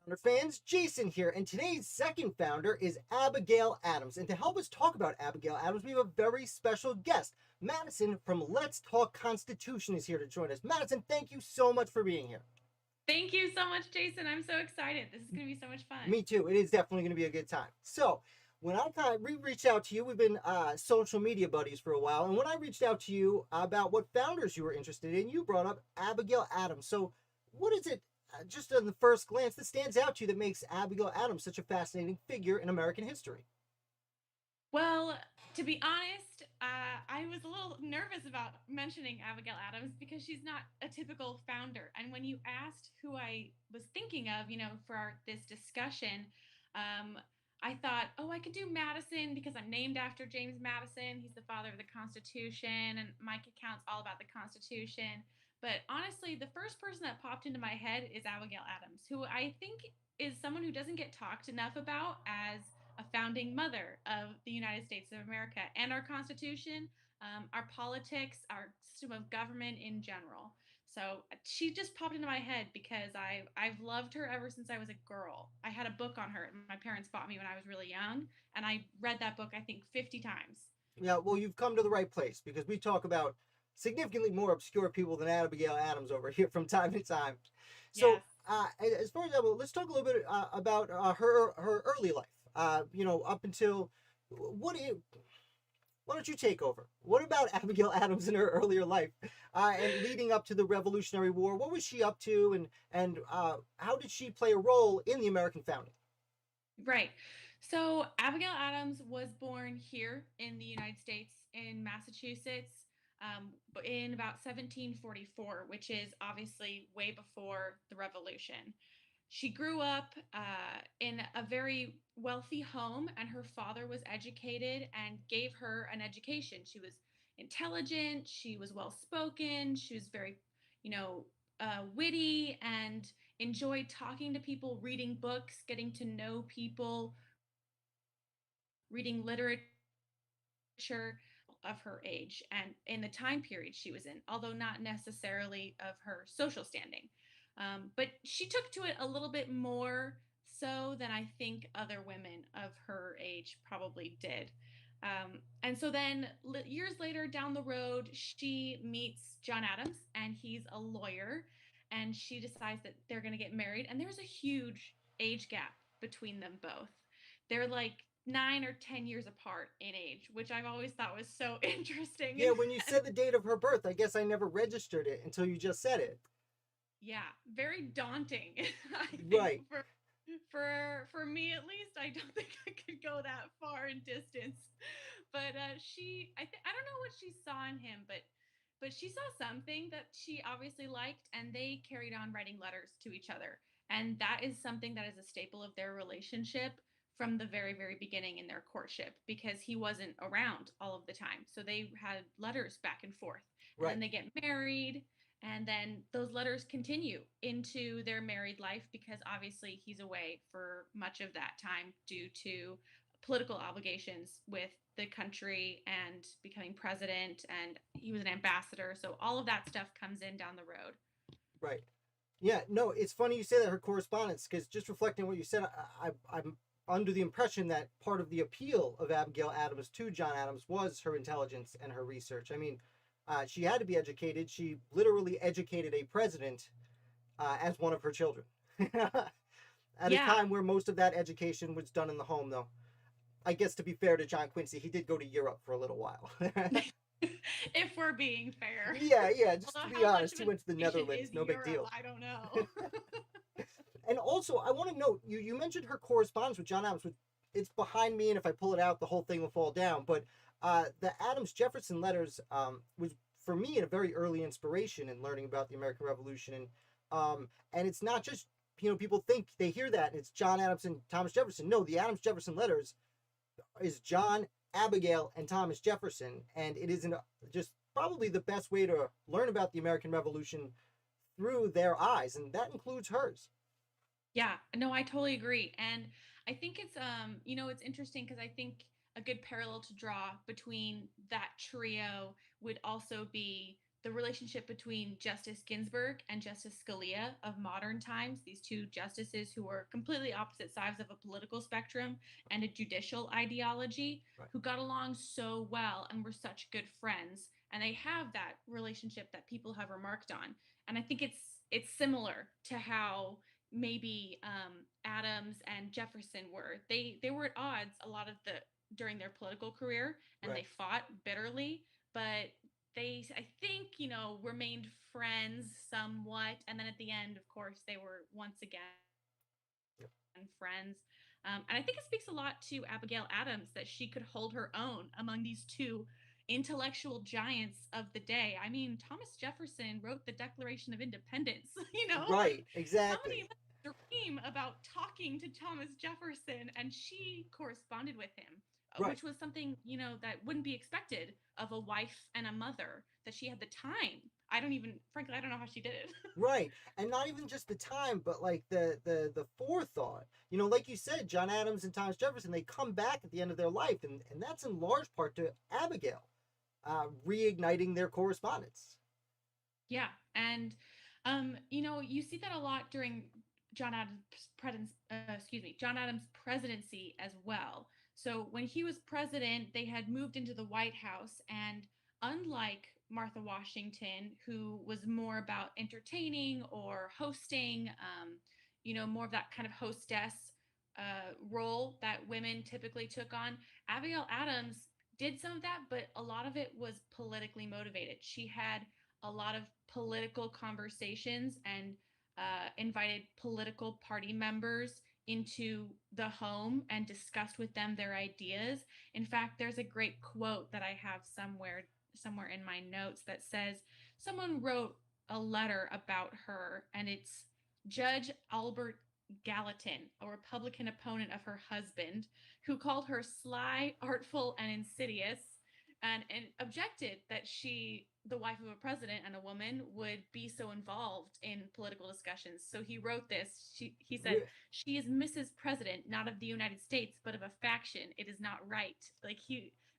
Founder fans, Jason here, and today's second founder is Abigail Adams. And to help us talk about Abigail Adams, we have a very special guest. Madison from Let's Talk Constitution is here to join us. Madison, thank you so much for being here. Thank you so much, Jason. I'm so excited. This is going to be so much fun. Me too. It is definitely going to be a good time. So, when we reached out to you, we've been social media buddies for a while, and when I reached out to you about what founders you were interested in, you brought up Abigail Adams. So, what is it, just on the first glance, that stands out to you that makes Abigail Adams such a fascinating figure in American history? Well, to be honest, I was a little nervous about mentioning Abigail Adams because she's not a typical founder. And when you asked who I was thinking of, for this discussion, um, I thought, oh, I could do Madison because I'm named after James Madison. He's the father of the Constitution, and my account's all about the Constitution. But honestly, the first person that popped into my head is Abigail Adams, who I think is someone who doesn't get talked enough about as a founding mother of the United States of America and our Constitution, our politics, our system of government in general. So she just popped into my head because I've loved her ever since I was a girl. I had a book on her. My parents bought me when I was really young, and I read that book I think 50 times. Yeah, well, you've come to the right place because we talk about significantly more obscure people than Abigail Adams over here from time to time. So, Yes. as far as that, well, let's talk a little bit about her early life. Up until what do you? Why don't you take over? What about Abigail Adams in her earlier life and leading up to the Revolutionary War? What was she up to, and how did she play a role in the American founding? Right. So Abigail Adams was born here in the United States in Massachusetts in about 1744, which is obviously way before the Revolution. She grew up in a very wealthy home, and her father was educated and gave her an education. She was intelligent, she was well spoken, she was very, you know, witty and enjoyed talking to people, reading books, getting to know people, reading literature of her age and in the time period she was in, although not necessarily of her social standing. But she took to it a little bit more so than I think other women of her age probably did. And so then years later down the road, she meets John Adams, and he's a lawyer, and she decides that they're going to get married. And there's a huge age gap between them both. They're like 9 or 10 years apart in age, which I've always thought was so interesting. Yeah, when you said the date of her birth, I guess I never registered it until you just said it. Yeah, very daunting. I think Right. for me at least, I don't think I could go that far in distance. But I don't know what she saw in him, but she saw something that she obviously liked, and they carried on writing letters to each other. And that is something that is a staple of their relationship from the very, very beginning in their courtship, because he wasn't around all of the time. So they had letters back and forth. And then Right. they get married, and then those letters continue into their married life because obviously he's away for much of that time due to political obligations with the country and becoming president, and he was an ambassador, so all of that stuff comes in down the road. Right. Yeah, no, it's funny you say that, her correspondence, because just reflecting on what you said, I'm under the impression that part of the appeal of Abigail Adams to John Adams was her intelligence and her research. I mean, she had to be educated. She literally educated a president as one of her children at a Yeah. time where most of that education was done in the home, though. I guess to be fair to John Quincy, he did go to Europe for a little while. If we're being fair. Yeah, yeah, just to Although be how much honest, of he an went to the nation Netherlands, is no big Europe, deal. I don't know. And also, I want to note, you mentioned her correspondence with John Adams. Which it's behind me, and if I pull it out, the whole thing will fall down. But the Adams Jefferson letters was for me a very early inspiration in learning about the American Revolution, and it's not just people think they hear that and it's John Adams and Thomas Jefferson. No, the Adams Jefferson letters is John, Abigail, and Thomas Jefferson, and it is just probably the best way to learn about the American Revolution through their eyes, and that includes hers. Yeah, no, I totally agree. And I think it's interesting because I think a good parallel to draw between that trio would also be the relationship between Justice Ginsburg and Justice Scalia of modern times, these two justices who were completely opposite sides of a political spectrum and a judicial ideology, Right. who got along so well and were such good friends. And they have that relationship that people have remarked on. And I think it's similar to how maybe Adams and Jefferson were. They were at odds a lot of the during their political career, and Right. they fought bitterly, but they, I think, remained friends somewhat. And then at the end, of course, they were once again Yep. friends. And I think it speaks a lot to Abigail Adams that she could hold her own among these two intellectual giants of the day. I mean, Thomas Jefferson wrote the Declaration of Independence, like Right. how many Exactly. of us dream about talking to Thomas Jefferson, and she corresponded with him, Right. which was something, that wouldn't be expected of a wife and a mother, that she had the time. Frankly, I don't know how she did it. Right. And not even just the time, but like the forethought. Like you said, John Adams and Thomas Jefferson, they come back at the end of their life, and that's in large part to Abigail, reigniting their correspondence. Yeah, and you see that a lot during John Adams' presidency as well. So when he was president, they had moved into the White House, and unlike Martha Washington, who was more about entertaining or hosting, more of that kind of hostess role that women typically took on, Abigail Adams did some of that, but a lot of it was politically motivated. She had a lot of political conversations and invited political party members into the home and discussed with them their ideas. In fact, there's a great quote that I have somewhere in my notes that says someone wrote a letter about her, and it's Judge Albert Gallatin, a Republican opponent of her husband, who called her sly, artful, and insidious, and objected that she, the wife of a president and a woman, would be so involved in political discussions. So he wrote this. He said, "She is Mrs. President, not of the United States, but of a faction. It is not right."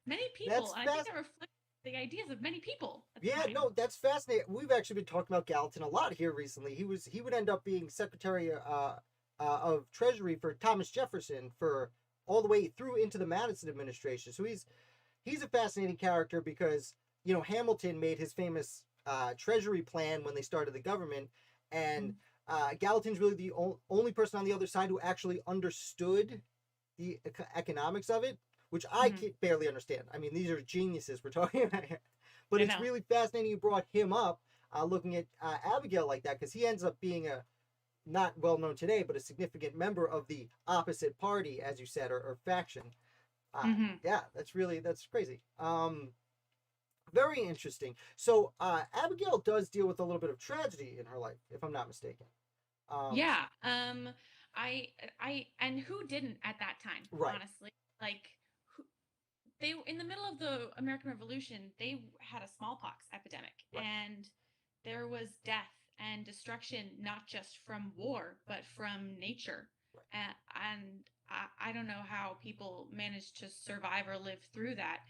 Many people, That's and I think fast. that reflects the ideas of many people at the Yeah, time. no, that's fascinating. We've actually been talking about Gallatin a lot here recently. He would end up being Secretary of Treasury for Thomas Jefferson for all the way through into the Madison administration. So he's a fascinating character because Hamilton made his famous Treasury plan when they started the government, and Gallatin's really the only person on the other side who actually understood the economics of it, which I Mm-hmm. barely understand. I mean, these are geniuses we're talking about here. But I it's know. really fascinating you brought him up, looking at Abigail like that, because he ends up being a not well known today, but a significant member of the opposite party, as you said, or faction. Mm-hmm. Yeah, that's crazy. Very interesting. So Abigail does deal with a little bit of tragedy in her life, if I'm not mistaken. Um, Yeah. And who didn't at that time, right, honestly? Like, they, in the middle of the American Revolution, they had a smallpox epidemic, right, and there was death and destruction, not just from war, but from nature. right. And I don't know how people managed to survive or live through that.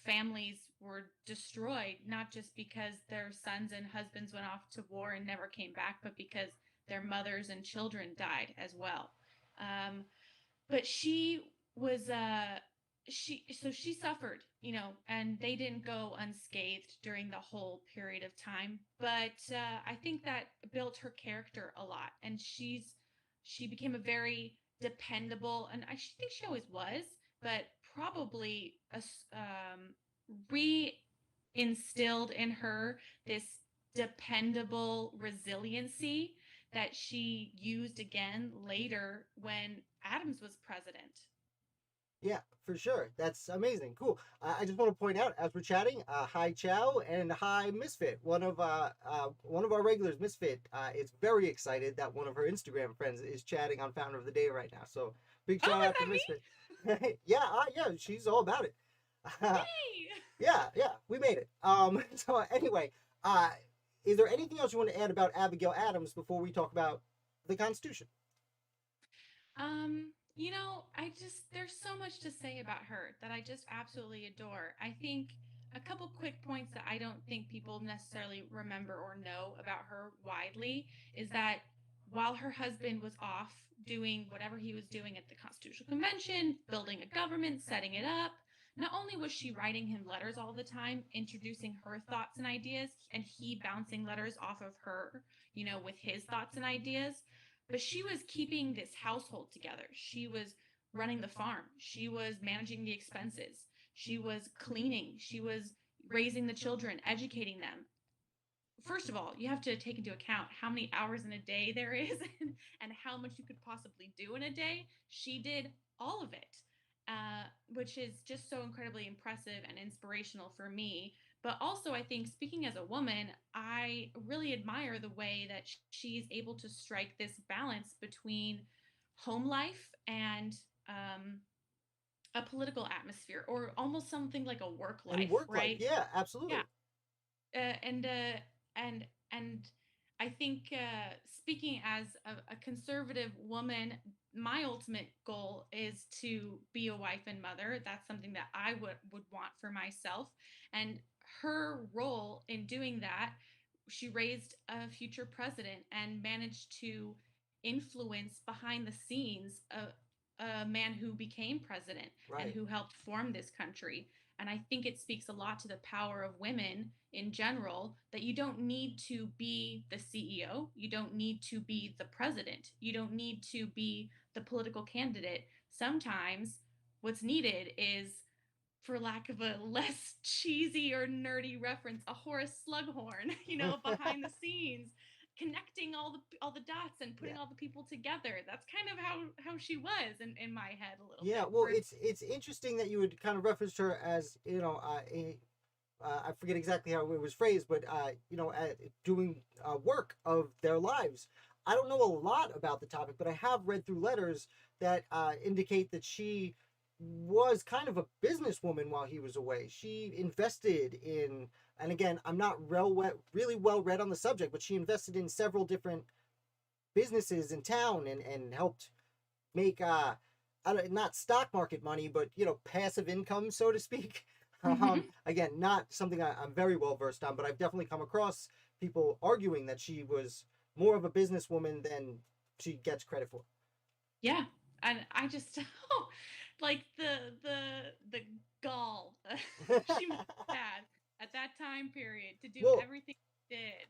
Families were destroyed, not just because their sons and husbands went off to war and never came back, but because their mothers and children died as well. Um, but was she suffered, and they didn't go unscathed during the whole period of time. But I think that built her character a lot, and she became a very dependable, and I think she always was, but probably reinstilled in her this dependable resiliency that she used again later when Adams was president. Yeah, for sure. That's amazing. Cool. I just want to point out as we're chatting, hi Chow and hi Misfit. One of our regulars, Misfit, is very excited that one of her Instagram friends is chatting on Founder of the Day right now. So big Oh, shout is out to that me? Misfit. Yeah, yeah, she's all about it. Yay! Yeah, yeah, we made it. So anyway, uh, is there anything else you want to add about Abigail Adams before we talk about the Constitution? I just, there's so much to say about her that I just absolutely adore. I think a couple quick points that I don't think people necessarily remember or know about her widely is that while her husband was off doing whatever he was doing at the Constitutional Convention, building a government, setting it up, not only was she writing him letters all the time, introducing her thoughts and ideas, and he bouncing letters off of her, with his thoughts and ideas, but she was keeping this household together. She was running the farm, she was managing the expenses, she was cleaning, she was raising the children, educating them. First of all, you have to take into account how many hours in a day there is and how much you could possibly do in a day. She did all of it, which is just so incredibly impressive and inspirational for me. But also, I think, speaking as a woman, I really admire the way that she's able to strike this balance between home life and a political atmosphere, or almost something like a work And life, work life, right? yeah, Yeah. absolutely. And I think, speaking as a conservative woman, my ultimate goal is to be a wife and mother. That's something that I would want for myself. And her role in doing that, she raised a future president and managed to influence behind the scenes a man who became president and Right. who helped form this country. And I think it speaks a lot to the power of women in general, that you don't need to be the CEO, you don't need to be the president, you don't need to be the political candidate. Sometimes what's needed is, for lack of a less cheesy or nerdy reference, a Horace Slughorn, behind the scenes, connecting all the dots and putting Yeah. all the people together. That's kind of how she was in my head a little Yeah, bit. well, it's interesting that you would kind of reference her as I forget exactly how it was phrased, but doing work of their lives. I don't know a lot about the topic, but I have read through letters that indicate that she was kind of a businesswoman while he was away. She invested in, and again, I'm not really well read on the subject, but she invested in several different businesses in town and helped make not stock market money, but passive income, so to speak. Mm-hmm. Again, not something I'm very well versed on, but I've definitely come across people arguing that she was more of a businesswoman than she gets credit for. Yeah, and I just like the gall she must have had at that time period to do well, everything she did.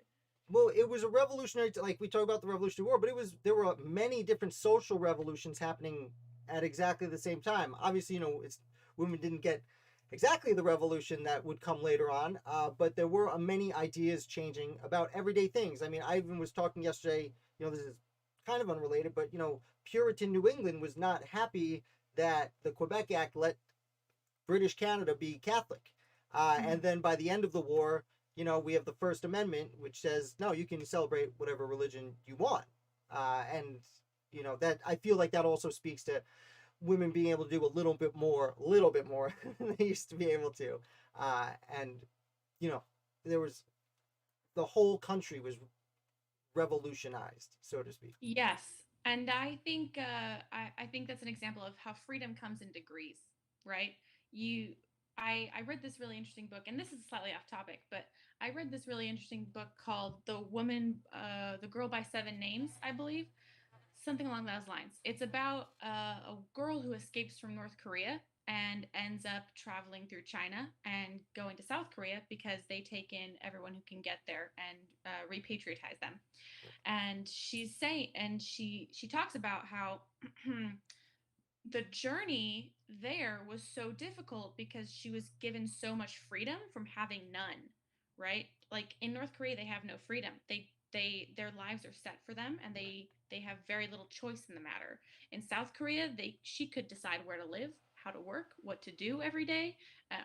well, it was a revolutionary. Like we talk about the Revolutionary War, but there were many different social revolutions happening at exactly the same time. Obviously, women didn't get exactly the revolution that would come later on, but there were many ideas changing about everyday things. I mean, I even was talking yesterday. This is kind of unrelated, but Puritan New England was not happy that the Quebec Act let British Canada be Catholic. And Mhm. then by the end of the war, we have the First Amendment, which says, no, you can celebrate whatever religion you want. And, that I feel like that also speaks to women being able to do a little bit more than they used to be able to. And, you know, there was, the whole country was revolutionized, so to speak. Yes, and I think that's an example of how freedom comes in degrees, right? You, I read this really interesting book, and this is slightly off topic, but I read this really interesting book called The Girl by Seven Names, I believe, something along those lines. It's about a girl who escapes from North Korea and ends up traveling through China and going to South Korea because they take in everyone who can get there and repatriatize them. And she talks about how the journey there was so difficult because she was given so much freedom from having none, right? Like in North Korea they have no freedom. Their lives are set for them, and they have very little choice in the matter. In South Korea, she could decide where to live, how to work, what to do every day.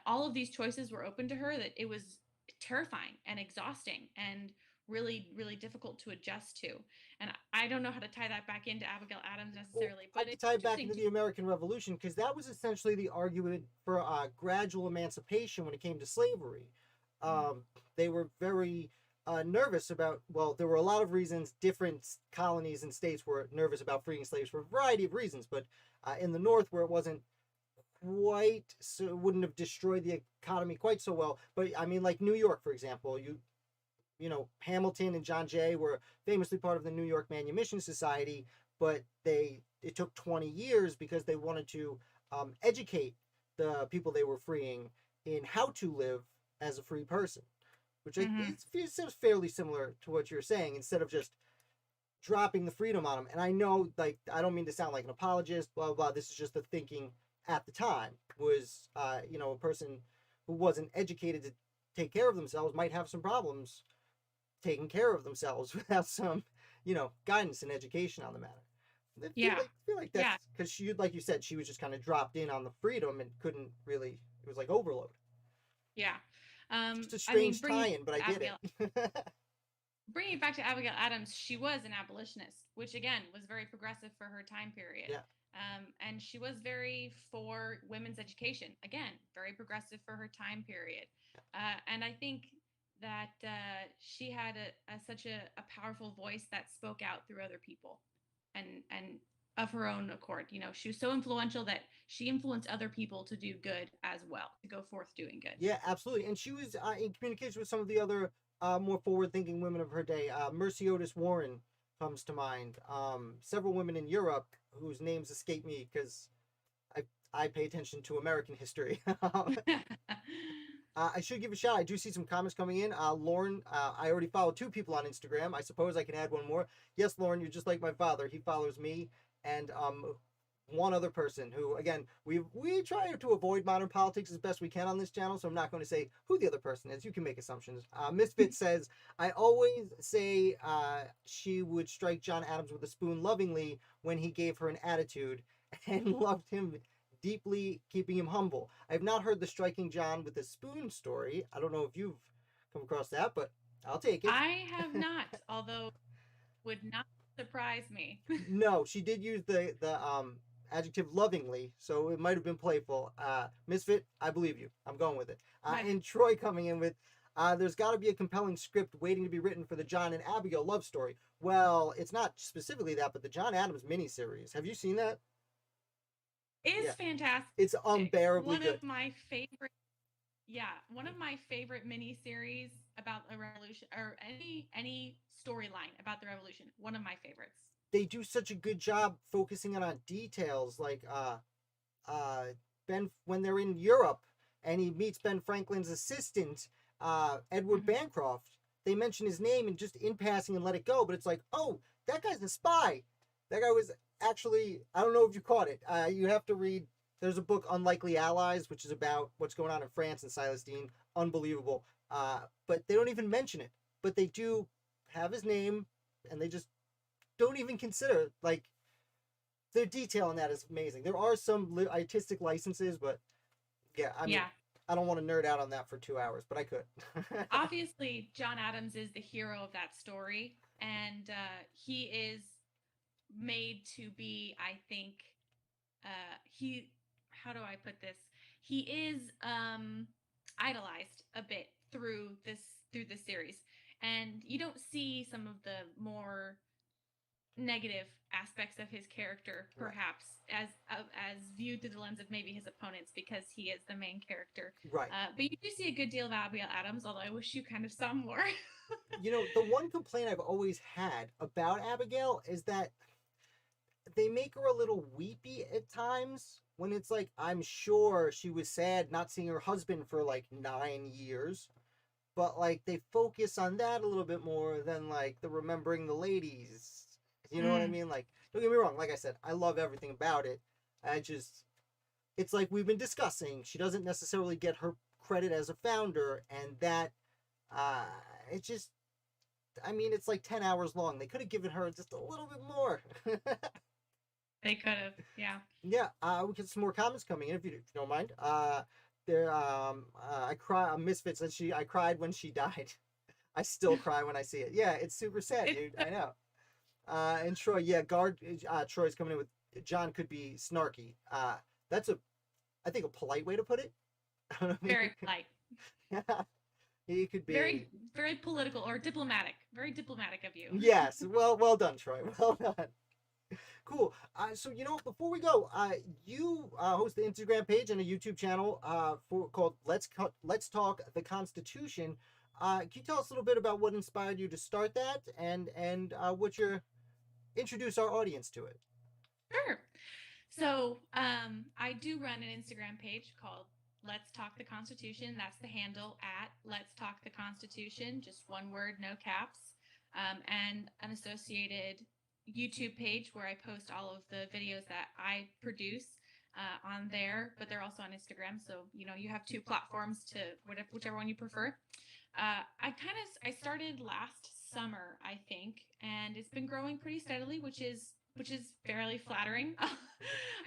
All of these choices were open to her, that it was terrifying and exhausting and really, really difficult to adjust to. And I don't know how to tie that back into Abigail Adams Well, necessarily, I but could it's tie it back interesting into to. the American Revolution because that was essentially the argument for gradual emancipation when it came to slavery. Mm, Um, they were very nervous about, well, there were a lot of reasons different colonies and states were nervous about freeing slaves for a variety of reasons, but in the North, where it wasn't quite so wouldn't have destroyed the economy quite so well. But I mean, like New York, for example, Hamilton and John Jay were famously part of the New York Manumission Society, but it took 20 years because they wanted to educate the people they were freeing in how to live as a free person, which it seems fairly similar to what you're saying, instead of just dropping the freedom on them. And I know, like, I don't mean to sound like an apologist, blah, blah, blah. This is just the thinking at the time was, a person who wasn't educated to take care of themselves might have some problems taking care of themselves without some, guidance and education on the matter. I feel like that's because she, like you said, she was just kind of dropped in on the freedom and couldn't really, it was like overload. Yeah. It's a strange tie-in, but I get it. Bringing it back to Abigail Adams, she was an abolitionist, which again was very progressive for her time period. Yeah. And she was very for women's education. Again, very progressive for her time period. And I think that she had such a powerful voice that spoke out through other people, and of her own accord. She was so influential that she influenced other people to do good as well, to go forth doing good. Yeah, absolutely. And she was in communication with some of the other more forward-thinking women of her day. Mercy Otis Warren comes to mind. Several women in Europe whose names escape me because I pay attention to American history. I should give a shout. I do see some comments coming in. Lauren, I already follow 2 people on Instagram. I suppose I can add one more. Yes, Lauren, you're just like my father. He follows me and one other person who, again, we try to avoid modern politics as best we can on this channel, so I'm not going to say who the other person is. You can make assumptions. Misfit says, I always say she would strike John Adams with a spoon lovingly when he gave her an attitude and loved him deeply, keeping him humble. I have not heard the striking John with a spoon story. I don't know if you've come across that, but I'll take it. I have not, although would not surprise me. No, she did use the adjective lovingly, so it might have been playful. Misfit, I believe you. I'm going with it. And Troy coming in with, there's got to be a compelling script waiting to be written for the John and Abigail love story. Well, it's not specifically that, but the John Adams miniseries. Have you seen that? It's fantastic. It's unbearably good. One of my favorite miniseries about the revolution, or any storyline about the revolution. One of my favorites. They do such a good job focusing on details, like Ben, when they're in Europe and he meets Ben Franklin's assistant, Edward Bancroft. They mention his name and just in passing and let it go, but it's like, oh, that guy's a spy. That guy was actually, I don't know if you caught it. You have to read, there's a book, Unlikely Allies, which is about what's going on in France and Silas Dean. Unbelievable. But they don't even mention it. But they do have his name, and they just don't even consider, like, their detail in that is amazing. There are some artistic licenses, but yeah, I mean, I don't want to nerd out on that for 2 hours, but I could. Obviously, John Adams is the hero of that story, and he is made to be, I think, how do I put this? He is idolized a bit through this series, and you don't see some of the more negative aspects of his character, perhaps, as viewed through the lens of maybe his opponents, because he is the main character. Right. But you do see a good deal of Abigail Adams, although I wish you kind of saw more. The one complaint I've always had about Abigail is that they make her a little weepy at times, when it's like, I'm sure she was sad not seeing her husband for like 9 years, but like they focus on that a little bit more than like the remembering the ladies. You know what I mean? Like, don't get me wrong. Like I said, I love everything about it. It's like we've been discussing. She doesn't necessarily get her credit as a founder, and that, it's like 10 hours long. They could have given her just a little bit more. They could have, yeah. Yeah, we get some more comments coming in if you don't mind. I cry. Misfit says I cried when she died. I still cry when I see it. Yeah, it's super sad, dude. I know. And Troy, Troy's coming in with John could be snarky. That's I think a polite way to put it. I don't know, very polite. He could be very, very political or diplomatic. Very diplomatic of you. Yes. Well done, Troy. Well done. Cool. So before we go, you host the Instagram page and a YouTube channel called Let's Talk the Constitution. Can you tell us a little bit about what inspired you to start that, and what your introduce our audience to it? Sure. So I do run an Instagram page called Let's Talk the Constitution. That's the handle at Let's Talk the Constitution, just one word, no caps, and an associated YouTube page where I post all of the videos that I produce on there, but they're also on Instagram. So, you have two platforms to whichever one you prefer. I started last summer, I think, and it's been growing pretty steadily, which is fairly flattering.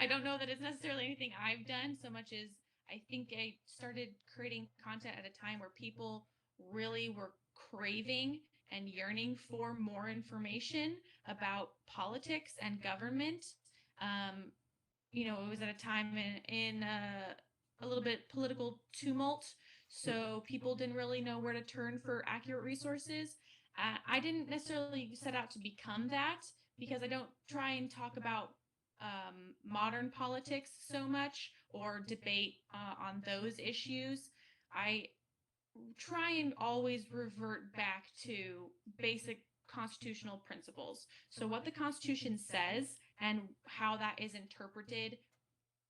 I don't know that it's necessarily anything I've done so much as I think I started creating content at a time where people really were craving and yearning for more information about politics and government. It was at a time in a little bit political tumult, so people didn't really know where to turn for accurate resources. I didn't necessarily set out to become that because I don't try and talk about modern politics so much or debate on those issues. I try and always revert back to basic constitutional principles. So, what the Constitution says and how that is interpreted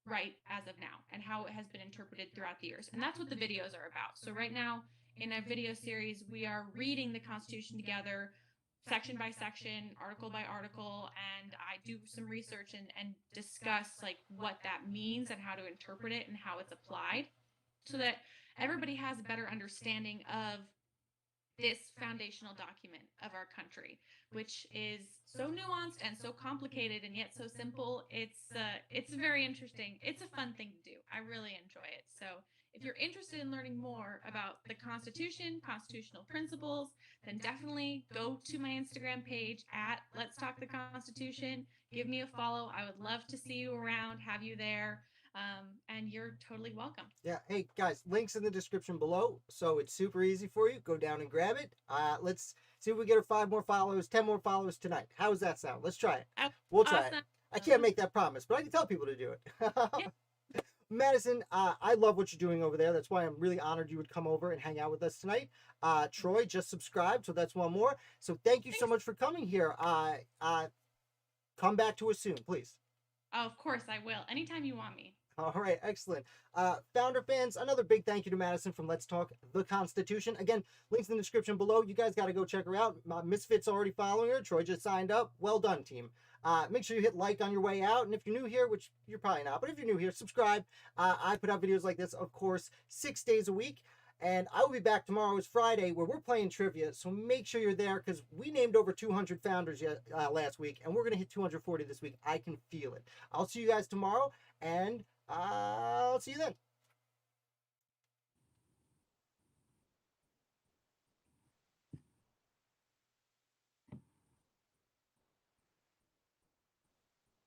right as of now, and how it has been interpreted throughout the years. And that's what the videos are about. So, right now in a video series, we are reading the Constitution together, section by section, article by article, and I do some research and discuss like what that means and how to interpret it and how it's applied so that everybody has a better understanding of this foundational document of our country, which is so nuanced and so complicated and yet so simple. It's very interesting. It's a fun thing to do. I really enjoy it. So if you're interested in learning more about the Constitution, constitutional principles, then definitely go to my Instagram page at Let's Talk the Constitution. Give me a follow. I would love to see you around, have you there. And you're totally welcome. Yeah. Hey guys, links in the description below, so it's super easy for you. Go down and grab it. Let's see if we get 5 more followers, 10 more followers tonight. How does that sound? Let's try it. We'll try it. I can't make that promise, but I can tell people to do it. Yeah. Madison, I love what you're doing over there. That's why I'm really honored you would come over and hang out with us tonight. Troy just subscribed, so that's one more. So thank you so much for coming here. Come back to us soon, please. Oh, of course I will. Anytime you want me. All right, excellent. Founder fans, another big thank you to Madison from Let's Talk the Constitution. Again, links in the description below. You guys got to go check her out. Misfit's already following her. Troy just signed up. Well done, team. Make sure you hit like on your way out. And if you're new here, which you're probably not, but if you're new here, subscribe. I put out videos like this, of course, 6 days a week. And I will be back tomorrow. It's Friday where we're playing trivia. So make sure you're there because we named over 200 founders last week. And we're going to hit 240 this week. I can feel it. I'll see you guys tomorrow. And I'll see you then.